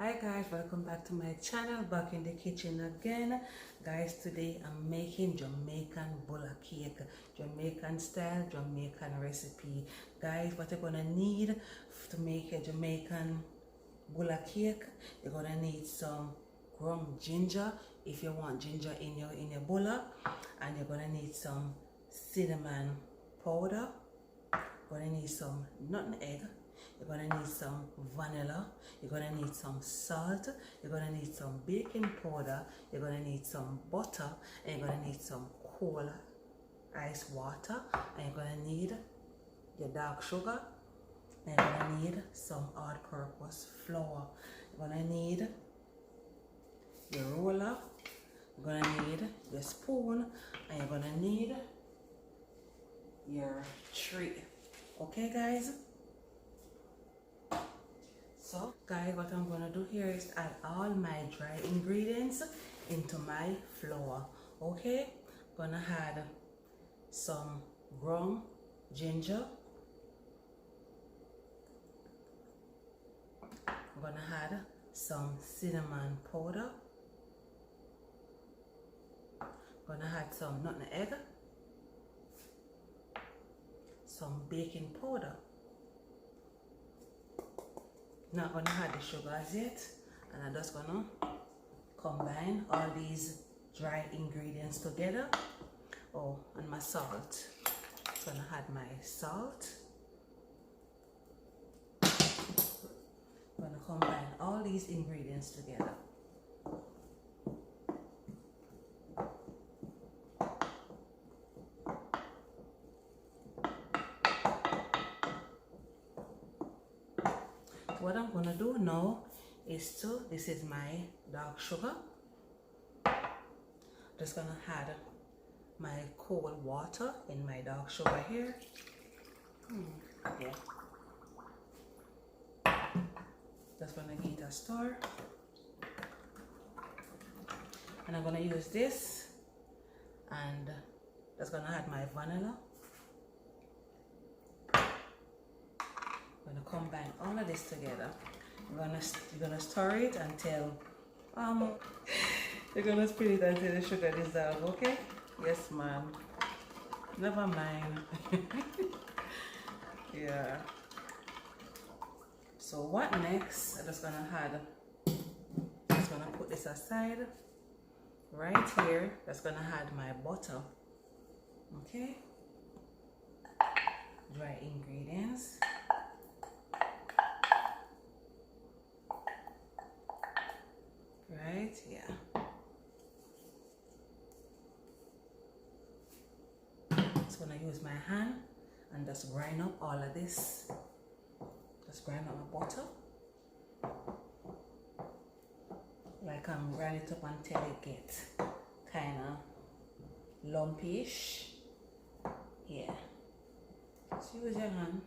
Hi guys, welcome back to my channel, back in the kitchen again. Guys, today I'm making Jamaican Bulla cake, Jamaican style, Jamaican recipe. Guys, what you're gonna need to make a Jamaican Bulla cake, you're gonna need some ground ginger if you want ginger in your Bulla, and you're gonna need some cinnamon powder. You're gonna need some nutmeg. You're gonna need some vanilla, you're gonna need some salt, you're gonna need some baking powder, you're gonna need some butter, and you're gonna need some cold ice water, and you're gonna need your dark sugar, and you're gonna need some all-purpose flour. You're gonna need your roller, you're gonna need your spoon, and you're gonna need your tray. Okay guys? So guys, what I'm gonna do here is add all my dry ingredients into my flour. Okay, gonna add some ground ginger. I'm gonna add some cinnamon powder. Gonna add some nutmeg, some baking powder. Not gonna add the sugars yet, and I'm just gonna combine all these dry ingredients together. Oh, and my salt. Gonna add my salt. Gonna combine all these ingredients together. What I'm gonna do now is this is my dark sugar. Just gonna add my cold water in my dark sugar here. Yeah. Just gonna give it a stir. And I'm gonna use this, and just gonna add my vanilla. Combine all of this together. You're gonna stir it until you're gonna spin it until the sugar dissolves. Okay? Yes, ma'am. Never mind. Yeah. So what next? I'm just gonna put this aside right here. Just gonna add my butter. Okay. Dry ingredients. Right, yeah. Just gonna use my hand and just grind up all of this. Just grind up my butter. Like I'm grinding it up until it gets kind of lumpish. Yeah. Just use your hand.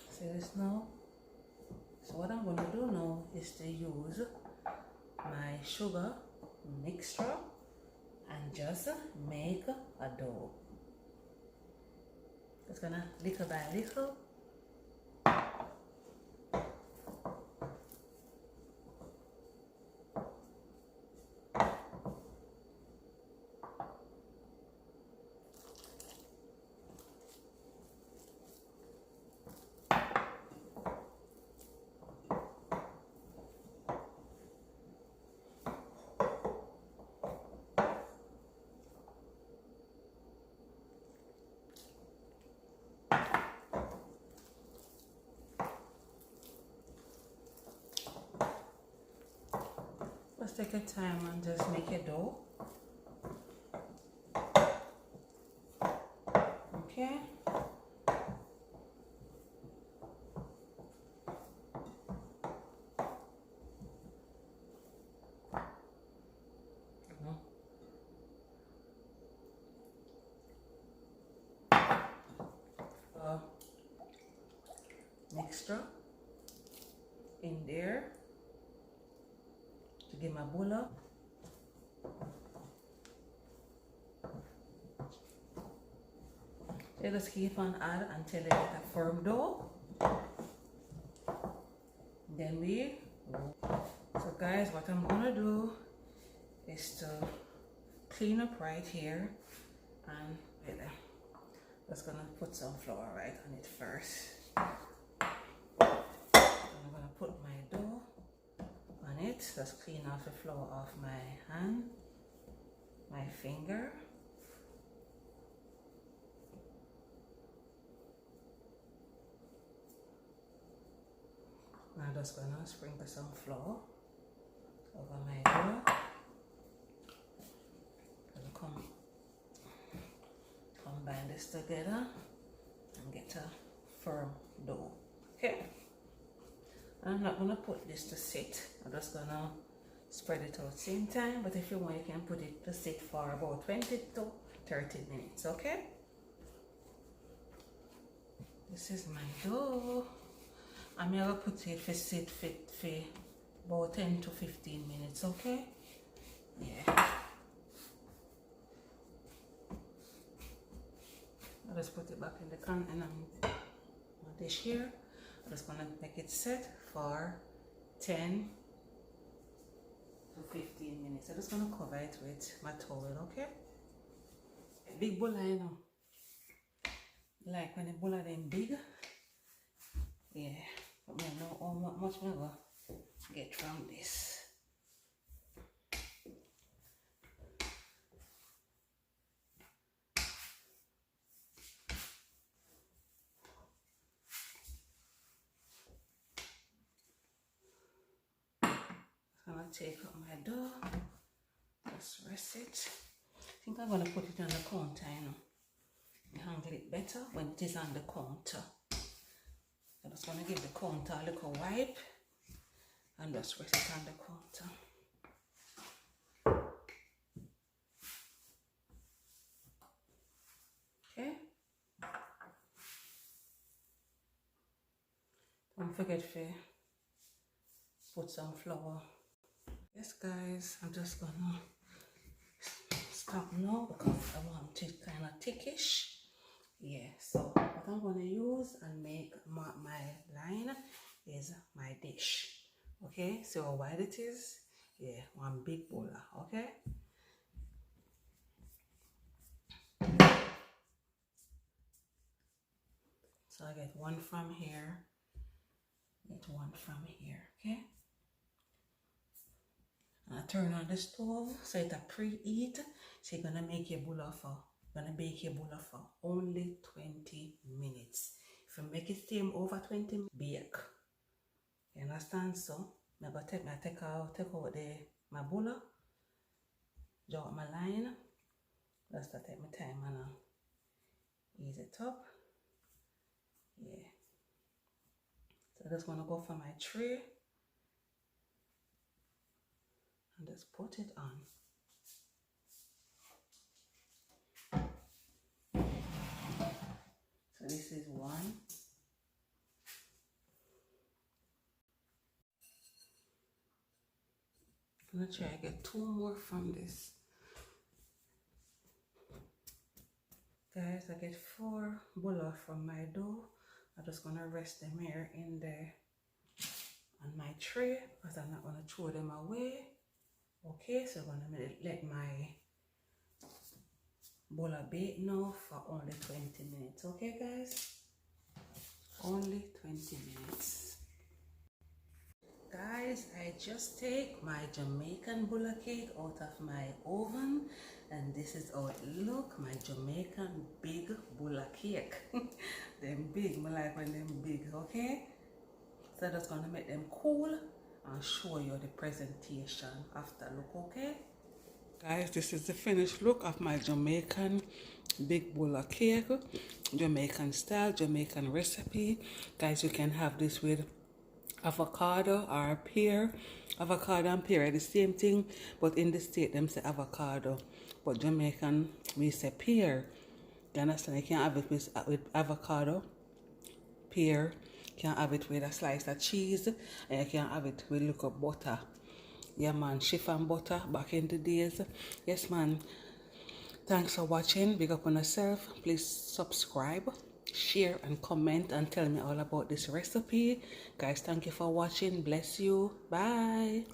See this now? So what I'm going to do now is to use my sugar mixture and just make a dough. Just gonna little by little. Just take your time and just make a dough. Okay. Mixture in there. to give my bulla. You just keep on add until you get a firm dough. Then so guys, what I'm gonna do is to clean up right here, and just gonna put some flour right on it first. I'm gonna put my dough on it. Just clean off the flour off my hand, my finger. I'm just gonna sprinkle some flour over my dough. Combine this together and get a firm dough. Okay. I'm not gonna put this to sit. I'm just gonna spread it out same time. But if you want, you can put it to sit for about 20 to 30 minutes. Okay. This is my dough. I'm gonna put it for sit for about 10 to 15 minutes. Okay. Yeah. I'll just put it back in the container dish here. I'm just gonna make it set for 10 to 15 minutes. I'm just gonna cover it with my towel, okay? A big bulla, you know. Like when the bulla them big. Yeah. But I know how much I'm gonna get from this. I'm gonna take out my dough, just rest it. I think I'm gonna put it on the counter, you know. Handle it better when it is on the counter. I'm just gonna give the counter a little wipe and just rest it on the counter. Okay. Don't forget to put some flour. Yes guys, I'm just gonna stop now because I want it kind of thickish. Yeah, so what I'm gonna use and make my line is my dish. Okay, so how wide it is? Yeah, one big bulla. Okay. So I get one from here, get one from here. Okay. And I turn on the stove so it's a preheat. So you're gonna make your bulla for, bake your bulla for only 20 minutes. If you make it steam over 20 minutes, bake. You understand? So I'm gonna take out my bulla, draw up my line. Just to take my time and ease it up. Yeah. So I just wanna go for my tray and just put it on. So this is one. I'm gonna try to get two more from this. Guys, I get 4 bulla from my dough. I'm just gonna rest them here in there on my tray because I'm not gonna throw them away. Okay, so I'm gonna let my bulla bake now for only 20 minutes. Okay guys, only 20 minutes. Guys, I just take my Jamaican bulla cake out of my oven, and this is how it look, my Jamaican big bulla cake. Them big, I like when them big. Okay, so I'm just gonna make them cool and show you the presentation after. Look. Okay guys, this is the finished look of my Jamaican big bulla cake, Jamaican style, Jamaican recipe. Guys, you can have this with avocado or pear. Avocado and pear are the same thing, but in the state them say avocado, but Jamaican we say pear. You understand? You can have it with avocado, pear, you can have it with a slice of cheese, and you can have it with a little butter. Yeah man, chiffon butter back in the days. Yes man, thanks for watching. Big up on yourself. Please subscribe, share and comment and tell me all about this recipe. Guys, thank you for watching. Bless you. Bye.